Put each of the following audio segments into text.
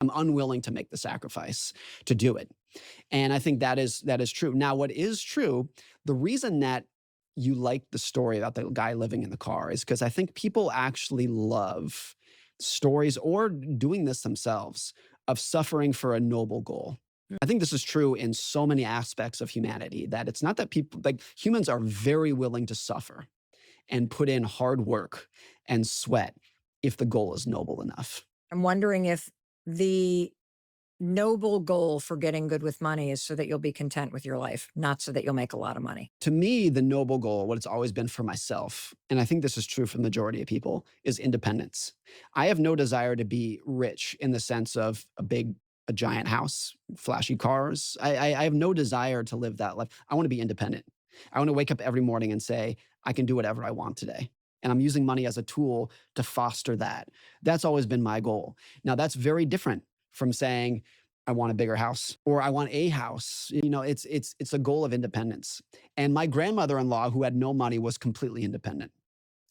I'm unwilling to make the sacrifice to do it. And I think that is true. Now, what is true, the reason that you like the story about the guy living in the car is because I think people actually love stories or doing this themselves of suffering for a noble goal. I think this is true in so many aspects of humanity that it's not that people like humans are very willing to suffer and put in hard work and sweat if the goal is noble enough. I'm wondering if the noble goal for getting good with money is so that you'll be content with your life, not so that you'll make a lot of money. To me, the noble goal, what it's always been for myself, and I think this is true for the majority of people, is independence. I have no desire to be rich in the sense of a giant house, flashy cars. I have no desire to live that life. I want to be independent. I want to wake up every morning and say, I can do whatever I want today. And I'm using money as a tool to foster that. That's always been my goal. Now, that's very different from saying, I want a bigger house or I want a house. It's a goal of independence. And my grandmother-in-law, who had no money, was completely independent.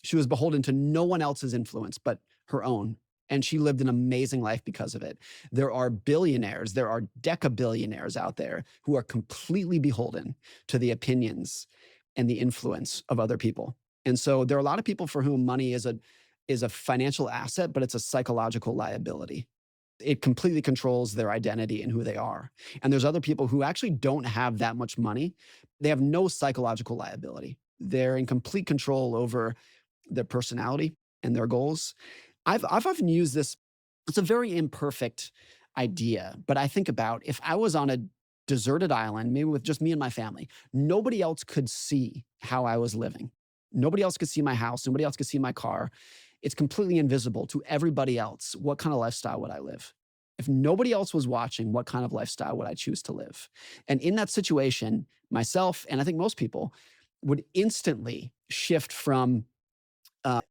She was beholden to no one else's influence but her own. And she lived an amazing life because of it. There are billionaires, there are decabillionaires out there who are completely beholden to the opinions and the influence of other people. And so there are a lot of people for whom money is a financial asset, but it's a psychological liability. It completely controls their identity and who they are. And there's other people who actually don't have that much money. They have no psychological liability. They're in complete control over their personality and their goals. I've often used this. It's a very imperfect idea, but I think about if I was on a deserted island, maybe with just me and my family, nobody else could see how I was living. Nobody else could see my house. Nobody else could see my car. It's completely invisible to everybody else. What kind of lifestyle would I live? If nobody else was watching, what kind of lifestyle would I choose to live? And in that situation, myself, and I think most people, would instantly shift from uh,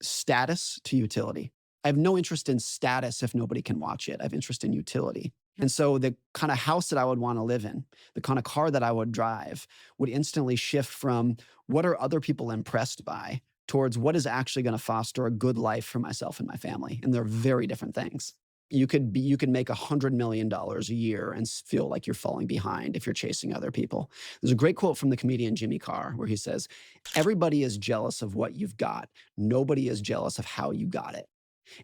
status to utility. I have no interest in status if nobody can watch it. I have interest in utility. And so the kind of house that I would want to live in, the kind of car that I would drive, would instantly shift from what are other people impressed by towards what is actually going to foster a good life for myself and my family. And they're very different things. You could make $100 million a year and feel like you're falling behind if you're chasing other people. There's a great quote from the comedian Jimmy Carr where he says, everybody is jealous of what you've got. Nobody is jealous of how you got it.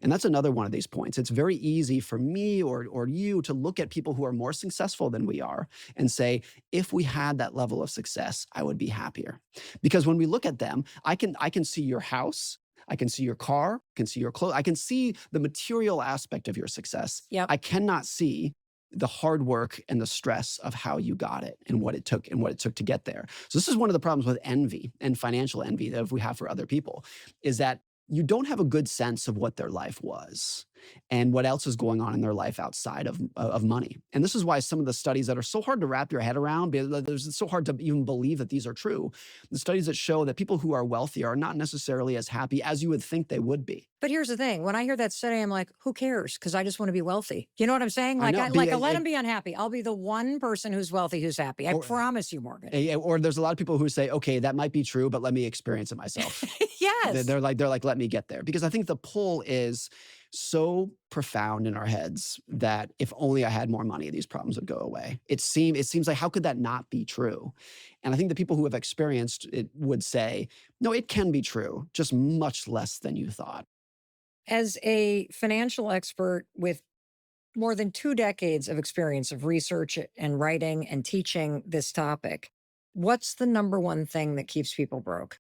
And that's another one of these points. It's very easy for me or you to look at people who are more successful than we are and say, if we had that level of success, I would be happier. Because when we look at them, I can see your house, I can see your car, I can see your clothes, I can see the material aspect of your success. Yep. I cannot see the hard work and the stress of how you got it and what it took to get there. So this is one of the problems with envy and financial envy that we have for other people is that you don't have a good sense of what their life was and what else is going on in their life outside of money. And this is why some of the studies that are so hard to wrap your head around, because it's so hard to even believe that these are true, the studies that show that people who are wealthy are not necessarily as happy as you would think they would be. But here's the thing. When I hear that study, I'm like, who cares? Because I just want to be wealthy. You know what I'm saying? I Like, know. I let him be unhappy. I'll be the one person who's wealthy who's happy. I Or, promise you, Morgan. or there's a lot of people who say, okay, that might be true, but let me experience it myself. They're, Yes. they're like, they're like, let me get there. Because I think the pull is so profound in our heads that if only I had more money, these problems would go away. It seems like how could that not be true? And I think the people who have experienced it would say, no, it can be true, just much less than you thought. As a financial expert with more than 2 decades of experience of research and writing and teaching this topic, what's the number one thing that keeps people broke?